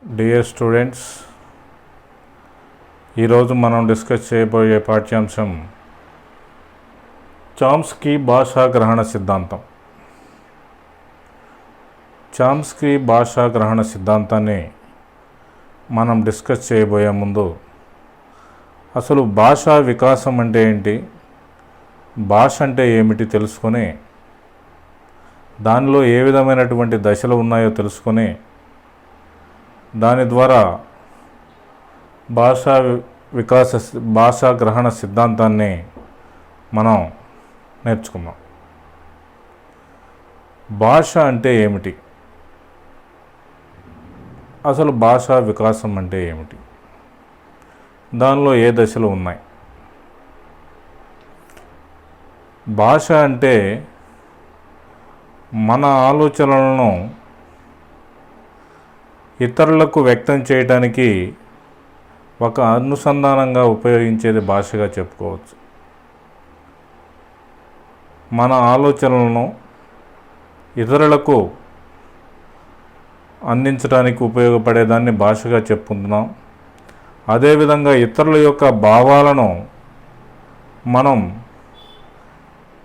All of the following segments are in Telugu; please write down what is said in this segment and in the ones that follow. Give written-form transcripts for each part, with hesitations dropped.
డియర్ స్టూడెంట్స్, ఈరోజు మనం డిస్కస్ చేయబోయే పాఠ్యాంశం చామ్స్కీ భాషా గ్రహణ సిద్ధాంతం. చామ్స్కీ భాషా గ్రహణ సిద్ధాంతాన్ని మనం డిస్కస్ చేయబోయే ముందు అసలు భాషా వికాసం అంటే ఏంటి, భాష అంటే ఏమిటి తెలుసుకొని దానిలో ఏ విధమైనటువంటి దశలు ఉన్నాయో తెలుసుకొని దాని ద్వారా భాషా గ్రహణ సిద్ధాంతాన్ని మనం నేర్చుకుందాం. భాష అంటే ఏమిటి, అసలు భాషా వికాసం అంటే ఏమిటి, దానిలో ఏ దశలు ఉన్నాయి? భాష అంటే మన ఆలోచనలను ఇతరులకు వ్యక్తం చేయడానికి ఒక అనుసంధానంగా ఉపయోగించేది భాషగా చెప్పుకోవచ్చు. మన ఆలోచనలను ఇతరులకు అందించడానికి ఉపయోగపడేదాన్ని భాషగా చెప్పుకుంటున్నాం. అదేవిధంగా ఇతరుల యొక్క భావాలను మనం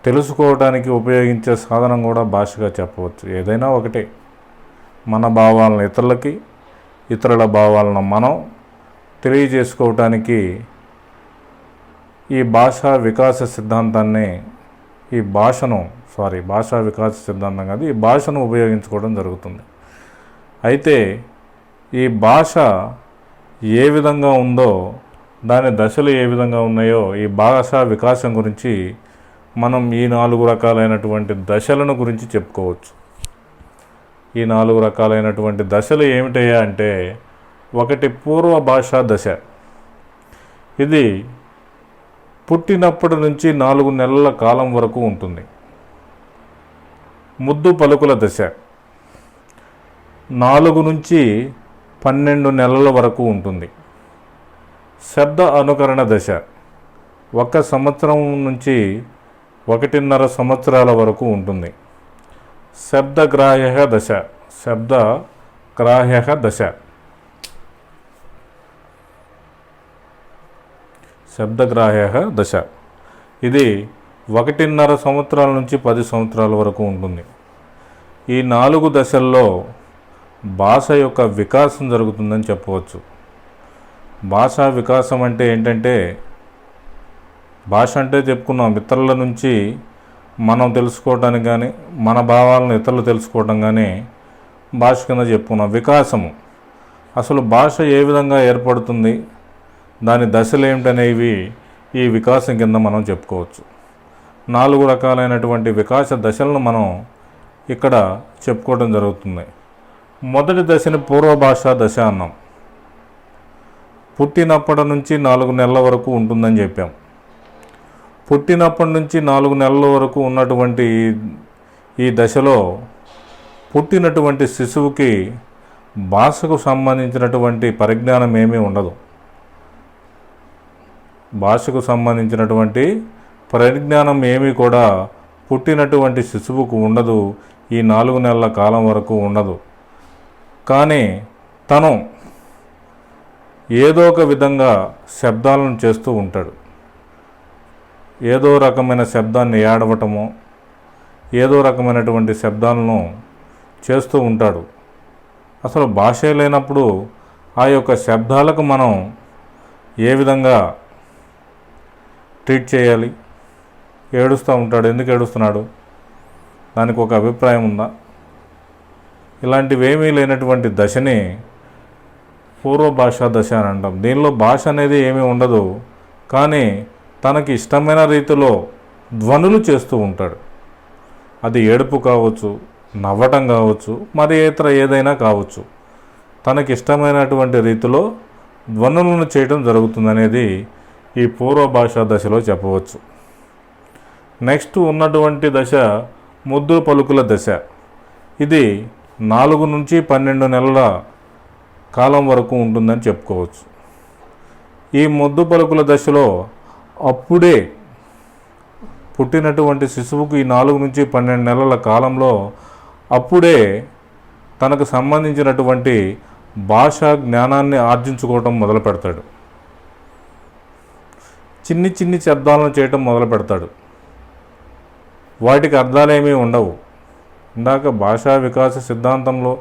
తెలుసుకోవడానికి ఉపయోగించే సాధనం కూడా భాషగా చెప్పవచ్చు. ఏదైనా ఒకటే, మన భావాలను ఇతరులకి, ఇతరుల భావాలను మనం తెలియజేసుకోవటానికి ఈ భాషా వికాస సిద్ధాంతాన్ని భాషా వికాస సిద్ధాంతం కాదు, ఈ భాషను ఉపయోగించుకోవడం జరుగుతుంది. అయితే ఈ భాష ఏ విధంగా ఉందో, దాని దశలు ఏ విధంగా ఉన్నాయో, ఈ భాషా వికాసం గురించి మనం ఈ 4 రకాలైనటువంటి దశలను గురించి చెప్పుకోవచ్చు. ఈ 4 రకాలైనటువంటి దశలు ఏమిటయ్యా అంటే, ఒకటి పూర్వ భాషా దశ. ఇది పుట్టినప్పటి నుంచి 4 నెలల కాలం వరకు ఉంటుంది. ముద్దు పలుకుల దశ 4 నుంచి 12 నెలల వరకు ఉంటుంది. శబ్ద అనుకరణ దశ 1 సంవత్సరం నుంచి 1.5 సంవత్సరాల వరకు ఉంటుంది. శబ్దగ్రాహ్య దశ ఇది 1.5 సంవత్సరాల నుంచి 10 సంవత్సరాల వరకు ఉంటుంది. ఈ 4 దశల్లో భాష యొక్క వికాసం జరుగుతుందని చెప్పవచ్చు. భాషా వికాసం అంటే ఏంటంటే, భాష అంటే చెప్పుకున్నాం, ఇతరుల నుంచి మనం తెలుసుకోవడానికి కానీ, మన భావాలను ఇతరులు తెలుసుకోవడం కానీ భాష కింద చెప్పుకున్నాం. వికాసము, అసలు భాష ఏ విధంగా ఏర్పడుతుంది, దాని దశలు ఏమిటనేవి ఈ వికాసం కింద మనం చెప్పుకోవచ్చు. 4 రకాలైనటువంటి వికాస దశలను మనం ఇక్కడ చెప్పుకోవడం జరుగుతుంది. మొదటి దశని పూర్వ భాషా దశ అన్నాం. పుట్టినప్పటి నుంచి 4 నెలల వరకు ఉంటుందని చెప్పాం. పుట్టినప్పటి నుంచి 4 నెలల వరకు ఉన్నటువంటి ఈ దశలో పుట్టినటువంటి శిశువుకి భాషకు సంబంధించినటువంటి పరిజ్ఞానం ఏమీ ఉండదు. భాషకు సంబంధించినటువంటి పరిజ్ఞానం ఏమీ కూడా పుట్టినటువంటి శిశువుకు ఉండదు. ఈ 4 నెలల కాలం వరకు ఉండదు. కానీ తను ఏదో ఒక విధంగా శబ్దాలను చేస్తూ ఉంటాడు. ఏదో రకమైన శబ్దాన్ని ఏడవటము, ఏదో రకమైనటువంటి శబ్దాలను చేస్తూ ఉంటాడు. అసలు భాషే లేనప్పుడు ఆ యొక్క శబ్దాలకు మనం ఏ విధంగా ట్రీట్ చేయాలి? ఏడుస్తూ ఉంటాడు, ఎందుకు ఏడుస్తున్నాడు, దానికి ఒక అభిప్రాయం ఉందా? ఇలాంటివేమీ లేనటువంటి దశని పూర్వ భాషా దశ అని అంటాం. దీనిలో భాష అనేది ఏమీ ఉండదు, కానీ తనకి ఇష్టమైన రీతిలో ధ్వనులు చేస్తూ ఉంటాడు. అది ఏడుపు కావచ్చు, నవ్వటం కావచ్చు, మరి ఇతర ఏదైనా కావచ్చు. తనకి ఇష్టమైనటువంటి రీతిలో ధ్వనులను చేయడం జరుగుతుందనేది ఈ పూర్వ భాషా దశలో చెప్పవచ్చు. నెక్స్ట్ ఉన్నటువంటి దశ ముద్దు పలుకుల దశ. ఇది 4 నుంచి 12 నెలల కాలం వరకు ఉంటుందని చెప్పుకోవచ్చు. ఈ ముద్దు పలుకుల దశలో అప్పుడే పుట్టినటువంటి శిశువుకు ఈ 4 నుంచి 12 నెలల కాలంలో అప్పుడే తనకు సంబంధించినటువంటి భాషా జ్ఞానాన్ని ఆర్జించుకోవటం మొదలు పెడతాడు. చిన్ని చిన్ని శబ్దాలను చేయటం మొదలు పెడతాడు. వాటికి అర్థాలేమీ ఉండవు. ఇందాక భాషా వికాస సిద్ధాంతంలో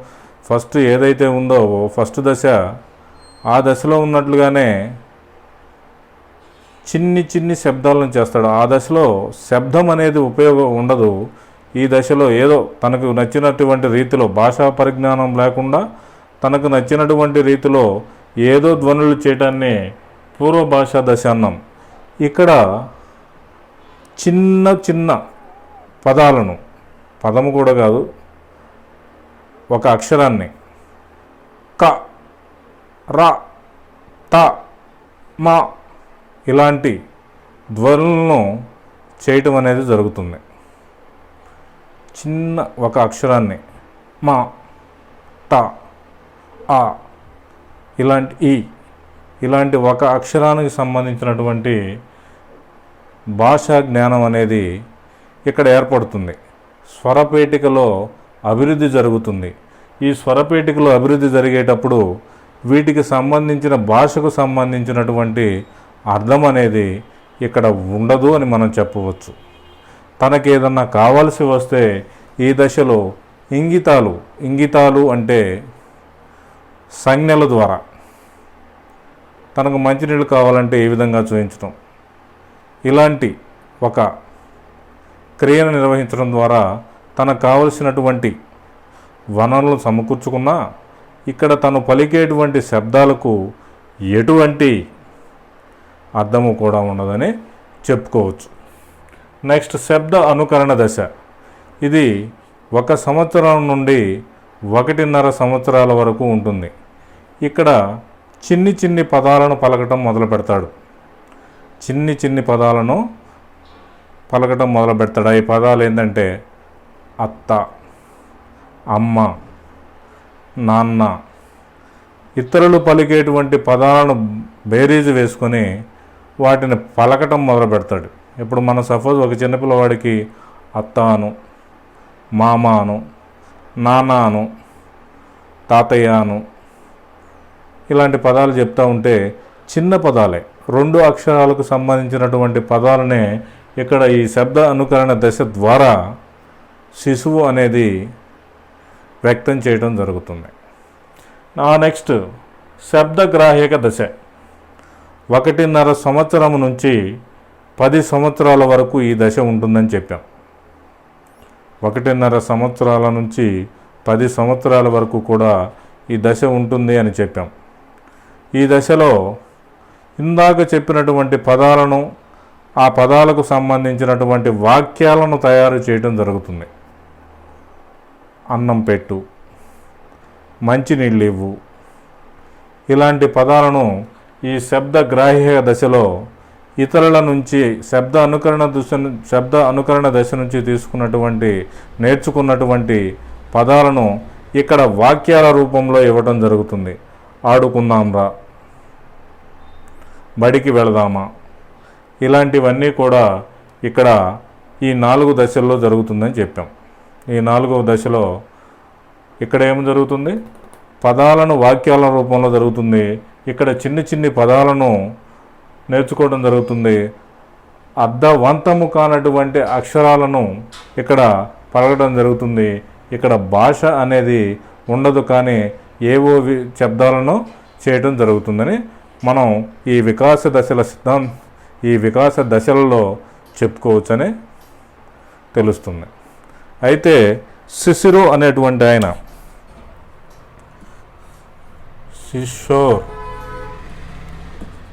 ఫస్ట్ ఏదైతే ఉందో ఫస్ట్ దశ, ఆ దశలో ఉన్నట్లుగానే చిన్ని చిన్ని శబ్దాలను చేస్తాడు. ఆ దశలో శబ్దం అనేది ఉపయోగం ఉండదు. ఈ దశలో ఏదో తనకు నచ్చినటువంటి రీతిలో భాషా పరిజ్ఞానం లేకుండా తనకు నచ్చినటువంటి రీతిలో ఏదో ధ్వనులు చేయటాన్ని పూర్వ భాషా దశ అన్నాం. ఇక్కడ చిన్న చిన్న పదాలను, పదము కూడా కాదు, ఒక అక్షరాన్ని క, ర, త, మ ఇలాంటి ధ్వనులను చేయటం అనేది జరుగుతుంది. చిన్న ఒక అక్షరాన్ని మ, ట, ఆ ఇలాంటి ఒక అక్షరానికి సంబంధించినటువంటి భాషా జ్ఞానం అనేది ఇక్కడ ఏర్పడుతుంది. స్వరపేటికలో అభివృద్ధి జరుగుతుంది. ఈ స్వరపేటికలో అభివృద్ధి జరిగేటప్పుడు వీటికి సంబంధించిన భాషకు సంబంధించినటువంటి అర్థం అనేది ఇక్కడ ఉండదు అని మనం చెప్పవచ్చు. తనకి ఏదన్నా కావాల్సి వస్తే ఈ దశలో ఇంగితాలు అంటే సంజ్ఞల ద్వారా తనకు మంచినీళ్ళు కావాలంటే ఈ విధంగా చూపించడం, ఇలాంటి ఒక క్రియను నిర్వహించడం ద్వారా తనకు కావలసినటువంటి వనరులను సమకూర్చుకున్నా ఇక్కడ తను పలికేటువంటి శబ్దాలకు ఎటువంటి అర్థము కూడా ఉండదని చెప్పుకోవచ్చు. నెక్స్ట్ శబ్ద అనుకరణ దశ. ఇది 1 సంవత్సరం నుండి 1.5 సంవత్సరాల వరకు ఉంటుంది. ఇక్కడ చిన్ని పదాలను పలకటం మొదలు పెడతాడు. చిన్ని పదాలను పలకటం మొదలు పెడతాడు. ఈ పదాలు ఏంటంటే అత్త, అమ్మ, నాన్న, ఇతరులు పలికేటువంటి పదాలను బేరీజు వేసుకొని వాటిని పలకటం మొదలు పెడతాడు. ఇప్పుడు మనం సపోజ్ ఒక చిన్నపిల్లవాడికి అత్త అను, మామ అను, నాన్న అను, తాతయ్య అను ఇలాంటి పదాలు చెప్తూ ఉంటే చిన్న పదాలే, 2 అక్షరాలకు సంబంధించినటువంటి పదాలనే ఇక్కడ ఈ శబ్ద అనుకరణ దశ ద్వారా శిశువు అనేది వ్యక్తం చేయడం జరుగుతుంది. నెక్స్ట్ శబ్దగ్రాహ్యక దశ. 1.5 సంవత్సరం నుంచి 10 సంవత్సరాల వరకు ఈ దశ ఉంటుందని చెప్పాం. 1.5 సంవత్సరాల నుంచి 10 సంవత్సరాల వరకు కూడా ఈ దశ ఉంటుంది అని చెప్పాం. ఈ దశలో ఇందాక చెప్పినటువంటి పదాలను, ఆ పదాలకు సంబంధించినటువంటి వాక్యాలను తయారు చేయడం జరుగుతుంది. అన్నం పెట్టు, మంచినీళ్ళు ఇవ్వు ఇలాంటి పదాలను ఈ శబ్దగ్రాహ్య దశలో ఇతరుల నుంచి శబ్ద అనుకరణ దశ నుంచి నేర్చుకున్నటువంటి పదాలను ఇక్కడ వాక్యాల రూపంలో ఇవ్వడం జరుగుతుంది. ఆడుకుందాంరా, బడికి వెళదామా ఇలాంటివన్నీ కూడా ఇక్కడ ఈ 4 దశల్లో జరుగుతుందని చెప్పాం. ఈ 4వ దశలో ఇక్కడ ఏం జరుగుతుంది? పదాలను వాక్యాల రూపంలో జరుగుతుంది. ఇక్కడ చిన్ని పదాలను నేర్చుకోవడం జరుగుతుంది. అర్థవంతము కానటువంటి అక్షరాలను ఇక్కడ పలకడం జరుగుతుంది. ఇక్కడ భాష అనేది ఉండదు, కానీ ఏవో శబ్దాలను చేయడం జరుగుతుందని మనం ఈ వికాస దశలలో చెప్పుకోవచ్చని తెలుస్తుంది. అయితే సిసిరో అనేటువంటి ఆయన, సిషోర్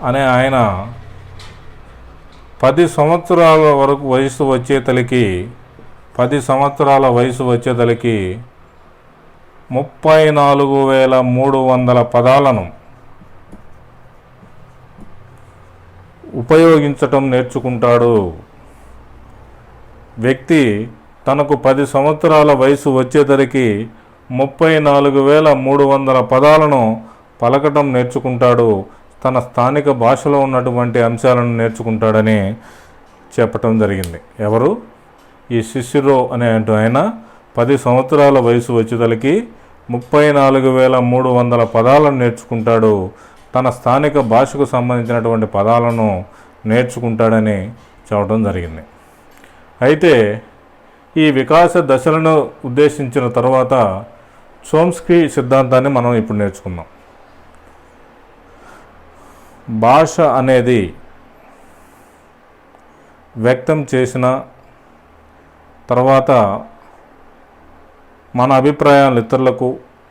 అనే ఆయన 10 సంవత్సరాల వరకు వయసు వచ్చేతలకి 34,300 పదాలను ఉపయోగించటం నేర్చుకుంటాడు. వ్యక్తి తనకు 10 సంవత్సరాల వయసు వచ్చేసరికి 34,300 పదాలను పలకటం నేర్చుకుంటాడు. తన స్థానిక భాషలో ఉన్నటువంటి అంశాలను నేర్చుకుంటాడని చెప్పటం జరిగింది. ఎవరు? ఈ సిసిరో అనే ఆయన 10 సంవత్సరాల వయసు వచ్చేసరికి 34,300 పదాలను నేర్చుకుంటాడు. తన స్థానిక భాషకు సంబంధించినటువంటి పదాలను నేర్చుకుంటాడని చెప్పడం జరిగింది. అయితే ఈ వికాస దశలను ఉద్దేశించిన తర్వాత చోమ్స్కీ సిద్ధాంతాన్ని మనం ఇప్పుడు నేర్చుకుందాం. భాష అనేది వ్యక్తం చేసిన తర్వాత మన అభిప్రాయాలు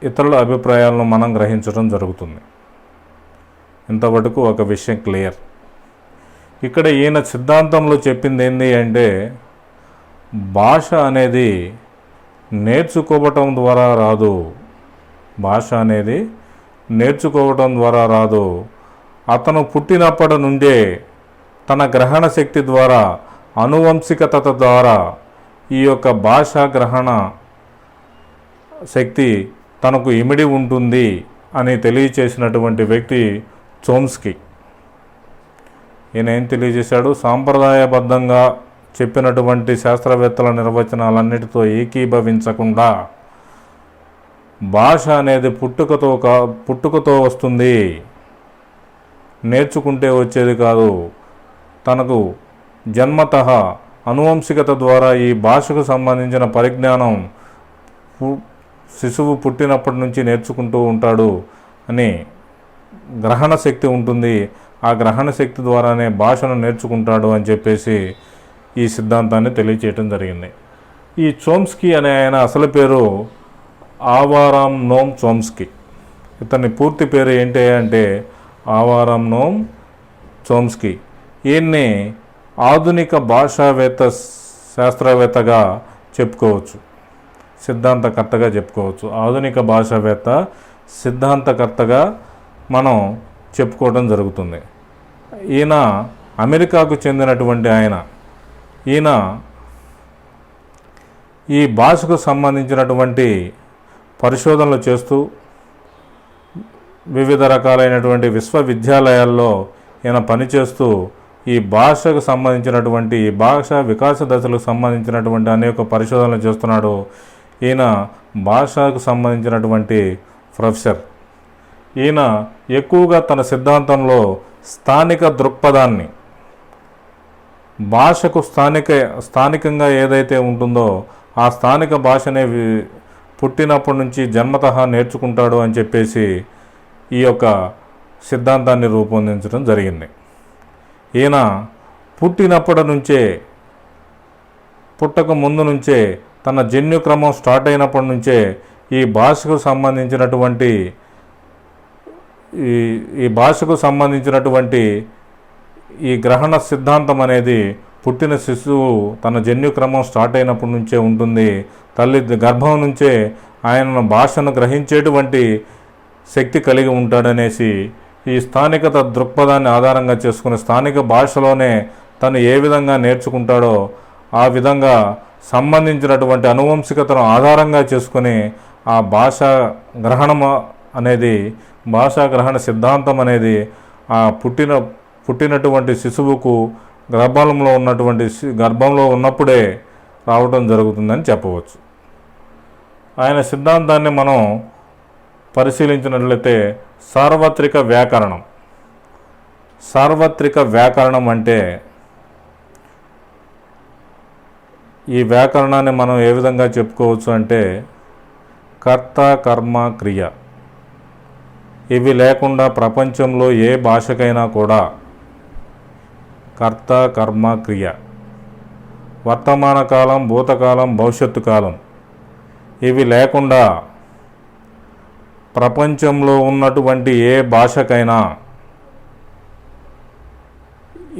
ఇతరుల అభిప్రాయాలను మనం గ్రహించడం జరుగుతుంది. ఇంతవరకు ఒక విషయం క్లియర్. ఇక్కడ ఈయన సిద్ధాంతంలో చెప్పింది ఏంటి అంటే భాష అనేది నేర్చుకోవటం ద్వారా రాదు. భాష అనేది నేర్చుకోవటం ద్వారా రాదు. అతను పుట్టినప్పటి నుండే తన గ్రహణ శక్తి ద్వారా, అనువంశికత ద్వారా ఈ యొక్క భాషా గ్రహణ శక్తి తనకు ఇమిడి ఉంటుంది అని తెలియచేసినటువంటి వ్యక్తి చోమ్స్కీ. ఈయన ఏం తెలియజేశాడు? సాంప్రదాయబద్ధంగా చెప్పినటువంటి శాస్త్రవేత్తల నిర్వచనాలన్నిటితో ఏకీభవించకుండా భాష అనేది పుట్టుకతో వస్తుంది, నేర్చుకుంటే వచ్చేది కాదు. తనకు జన్మతః అనువంశికత ద్వారా ఈ భాషకు సంబంధించిన పరిజ్ఞానం శిశువు పుట్టినప్పటి నుంచి నేర్చుకుంటూ ఉంటాడు అని గ్రహణ శక్తి ఉంటుంది. ఆ గ్రహణ శక్తి ద్వారానే భాషను నేర్చుకుంటాడు అని చెప్పేసి ఈ సిద్ధాంతాన్ని తెలియచేయటం జరిగింది. ఈ చోమ్స్కీ అనే ఆయన అసలు పేరు ఆవారామ్ నోమ్ చోమ్స్కీ. ఇతని పూర్తి పేరు ఏంటి అంటే ఆవారామ్ నోమ్ చోమ్స్కీ. ఈయన్ని ఆధునిక భాషావేత్త, శాస్త్రవేత్తగా చెప్పుకోవచ్చు, సిద్ధాంతకర్తగా చెప్పుకోవచ్చు. ఆధునిక భాషావేత్త, సిద్ధాంతకర్తగా మనం చెప్పుకోవడం జరుగుతుంది. ఈయన అమెరికాకు చెందినటువంటి ఆయన. ఈయన ఈ భాషకు సంబంధించినటువంటి పరిశోధనలు చేస్తూ వివిధ రకాలైనటువంటి విశ్వవిద్యాలయాల్లో ఈయన పనిచేస్తూ ఈ భాషకు సంబంధించినటువంటి, ఈ భాష వికాస దశలకు సంబంధించినటువంటి అనేక పరిశోధనలు చేస్తున్నాడు. ఈయన భాషకు సంబంధించినటువంటి ప్రొఫెసర్. ఈయన ఎక్కువగా తన స్థానిక దృక్పథాన్ని, భాషకు స్థానికంగా ఏదైతే ఉంటుందో ఆ స్థానిక భాషనే పుట్టినప్పటి నుంచి జన్మతః నేర్చుకుంటాడు అని చెప్పేసి ఈ యొక్క సిద్ధాంతాన్ని రూపొందించడం జరిగింది. ఈయన పుట్టినప్పటి నుంచే, పుట్టక ముందు నుంచే, తన జన్యుక్రమం స్టార్ట్ అయినప్పటి నుంచే ఈ భాషకు సంబంధించినటువంటి ఈ గ్రహణ సిద్ధాంతం అనేది పుట్టిన శిశువు తన జన్యుక్రమం స్టార్ట్ అయినప్పటి నుంచే ఉంటుంది. తల్లి గర్భం నుంచే ఆయన భాషను గ్రహించేటువంటి శక్తి కలిగి ఉంటాడనేసి ఈ స్థానికత దృక్పథాన్ని ఆధారంగా చేసుకుని స్థానిక భాషలోనే తను ఏ విధంగా నేర్చుకుంటాడో ఆ విధంగా సంబంధించినటువంటి అనువంశికతను ఆధారంగా చేసుకుని ఆ భాషా గ్రహణం అనేది, భాషా గ్రహణ సిద్ధాంతం అనేది ఆ పుట్టినటువంటి శిశువుకు గర్భంలో ఉన్నప్పుడే రావడం జరుగుతుందని చెప్పవచ్చు. ఆయన సిద్ధాంతాన్ని మనం పరిశీలించినట్లయితే సార్వత్రిక వ్యాకరణం అంటే ఈ వ్యాకరణాన్ని మనం ఏ విధంగా చెప్పుకోవచ్చు అంటే కర్త, కర్మ, క్రియ ఇవి లేకుండా ప్రపంచంలో ఏ భాషకైనా కూడా కర్త, కర్మ, క్రియ, వర్తమాన కాలం, భూతకాలం, భవిష్యత్తు కాలం ఇవి లేకుండా ప్రపంచంలో ఉన్నటువంటి ఏ భాషకైనా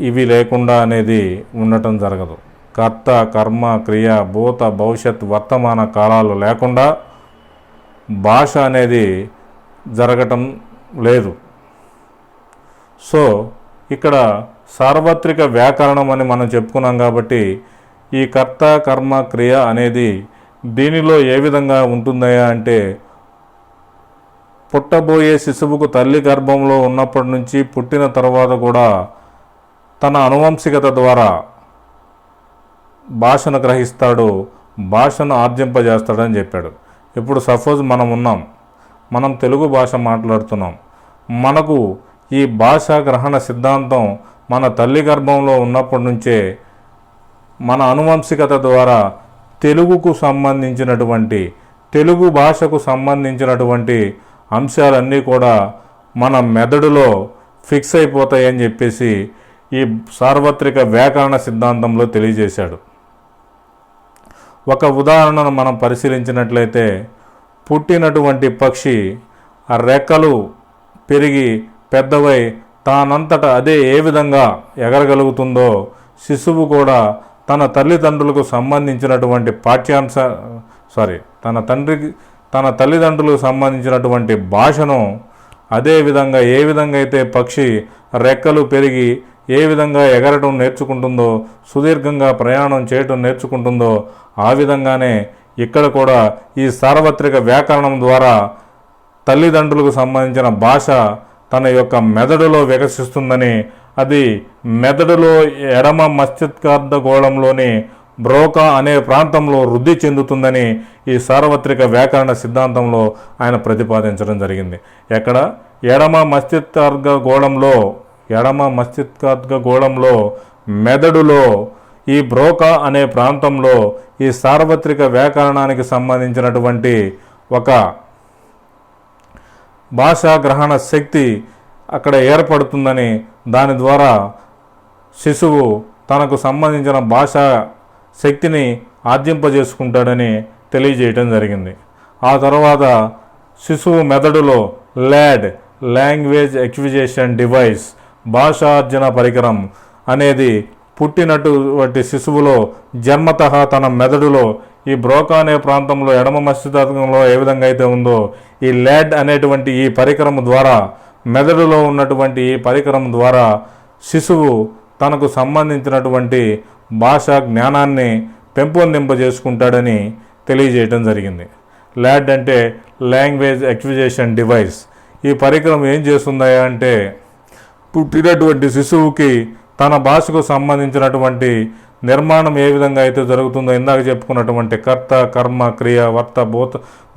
ఇవి లేకుండా అనేది ఉండటం జరగదు. కర్త, కర్మ, క్రియ, భూత, భవిష్యత్, వర్తమాన కాలాలు లేకుండా భాష అనేది జరగటం లేదు. సో ఇక్కడ సార్వత్రిక వ్యాకరణం అని మనం చెప్పుకున్నాం కాబట్టి ఈ కర్త, కర్మ, క్రియ అనేది దీనిలో ఏ విధంగా ఉంటుందయా అంటే పుట్టబోయే శిశువుకు తల్లి గర్భంలో ఉన్నప్పటి నుంచి పుట్టిన తర్వాత కూడా తన అనువంశికత ద్వారా భాషను గ్రహిస్తాడు, భాషను ఆర్జింపజేస్తాడని చెప్పాడు. ఇప్పుడు సపోజ్ మనం తెలుగు భాష మాట్లాడుతున్నాం. మనకు ఈ భాషా గ్రహణ సిద్ధాంతం మన తల్లి గర్భంలో ఉన్నప్పటి నుంచే మన అనువంశికత ద్వారా తెలుగుకు సంబంధించినటువంటి, తెలుగు భాషకు సంబంధించినటువంటి అంశాలన్నీ కూడా మన మెదడులో ఫిక్స్ అయిపోతాయని చెప్పేసి ఈ సార్వత్రిక వ్యాకరణ సిద్ధాంతంలో తెలియజేశాడు. ఒక ఉదాహరణను మనం పరిశీలించినట్లయితే, పుట్టినటువంటి పక్షి ఆ రెక్కలు పెరిగి పెద్దవై తానంతట అదే ఏ విధంగా ఎగరగలుగుతుందో, శిశువు కూడా తన తల్లిదండ్రులకు సంబంధించినటువంటి తన తల్లిదండ్రులకు సంబంధించినటువంటి భాషను అదే విధంగా ఏ విధంగా అయితే పక్షి రెక్కలు పెరిగి ఏ విధంగా ఎగరటం నేర్చుకుంటుందో, సుదీర్ఘంగా ప్రయాణం చేయటం నేర్చుకుంటుందో, ఆ విధంగానే ఇక్కడ కూడా ఈ సార్వత్రిక వ్యాకరణం ద్వారా తల్లిదండ్రులకు సంబంధించిన భాష తన యొక్క మెదడులో వికసిస్తుందని, అది మెదడులో ఎడమ మస్తిష్కార్ధ గోళంలోని బ్రోకా అనే ప్రాంతంలో వృద్ధి చెందుతుందని ఈ సార్వత్రిక వ్యాకరణ సిద్ధాంతంలో ఆయన ప్రతిపాదించడం జరిగింది. ఎక్కడ? ఎడమ మస్తిష్కార్ధ గోళంలో మెదడులో ఈ బ్రోకా అనే ప్రాంతంలో ఈ సార్వత్రిక వ్యాకరణానికి సంబంధించినటువంటి ఒక భాషా గ్రహణ శక్తి అక్కడ ఏర్పడుతుందని, దాని ద్వారా శిశువు తనకు సంబంధించిన భాషా శక్తిని ఆర్జింపజేసుకుంటాడని తెలియజేయటం జరిగింది. ఆ తర్వాత శిశువు మెదడులో లాంగ్వేజ్ ఎక్విజిషన్ డివైస్, భాషార్జన పరికరం అనేది పుట్టినటువంటి శిశువులో జన్మతః తన మెదడులో ఈ బ్రోకా అనే ప్రాంతంలో ఎడమ మస్తిష్కంలో ఏ విధంగా అయితే ఉందో, ఈ ల్యాడ్ అనేటువంటి ఈ పరికరం ద్వారా, మెదడులో ఉన్నటువంటి ఈ పరికరం ద్వారా శిశువు తనకు సంబంధించినటువంటి భాషా జ్ఞానాన్ని పెంపొందింపజేసుకుంటాడని తెలియజేయటం జరిగింది. ల్యాడ్ అంటే లాంగ్వేజ్ ఎక్విజిషన్ డివైస్. ఈ పరికరం ఏం చేస్తుందా అంటే, పుట్టినటువంటి శిశువుకి తన భాషకు సంబంధించినటువంటి నిర్మాణం ఏ విధంగా అయితే జరుగుతుందో, ఇందాక చెప్పుకున్నటువంటి కర్త, కర్మ, క్రియ,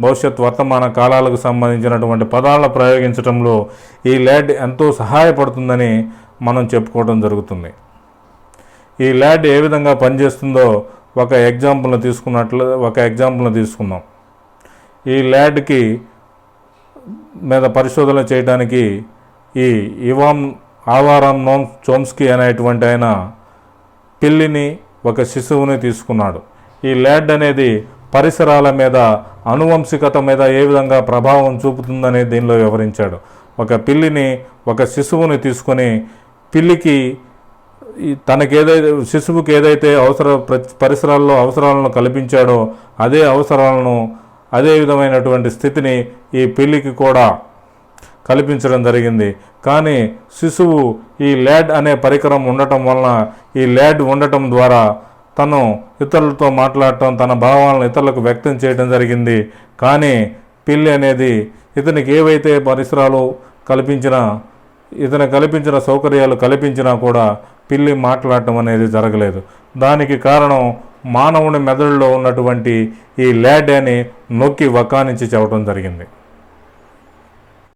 భవిష్యత్, వర్తమాన కాలాలకు సంబంధించినటువంటి పదాలను ప్రయోగించడంలో ఈ ల్యాడ్ ఎంతో సహాయపడుతుందని మనం చెప్పుకోవడం జరుగుతుంది. ఈ ల్యాడ్ ఏ విధంగా పనిచేస్తుందో ఒక ఎగ్జాంపుల్ని తీసుకుందాం. ఈ ల్యాడ్కి మీద పరిశోధన చేయడానికి ఈ ఆవారం నోమ్ చోమ్స్కీ అనేటువంటి ఆయన పిల్లిని, ఒక శిశువుని తీసుకున్నాడు. ఈ ల్యాడ్ అనేది పరిసరాల మీద, అనువంశికత మీద ఏ విధంగా ప్రభావం చూపుతుందని దీనిలో వివరించాడు. ఒక పిల్లిని, ఒక శిశువుని తీసుకొని పిల్లికి శిశువుకి ఏదైతే పరిసరాల్లో అవసరాలను కల్పించాడో అదే విధమైనటువంటి స్థితిని ఈ పిల్లికి కూడా కల్పించడం జరిగింది. కానీ శిశువు ఈ ల్యాడ్ అనే పరికరం ఉండటం వలన, ఈ ల్యాడ్ ఉండటం ద్వారా తను ఇతరులతో మాట్లాడటం, తన భావాలను ఇతరులకు వ్యక్తం చేయడం జరిగింది. కానీ పిల్లి అనేది ఇతనికి ఏవైతే పరిసరాలు కల్పించిన సౌకర్యాలు కల్పించినా కూడా పిల్లి మాట్లాడటం అనేది జరగలేదు. దానికి కారణం మానవుని మెదడులో ఉన్నటువంటి ఈ ల్యాడ్ అని నొక్కి వక్కానించి చెప్పడం జరిగింది.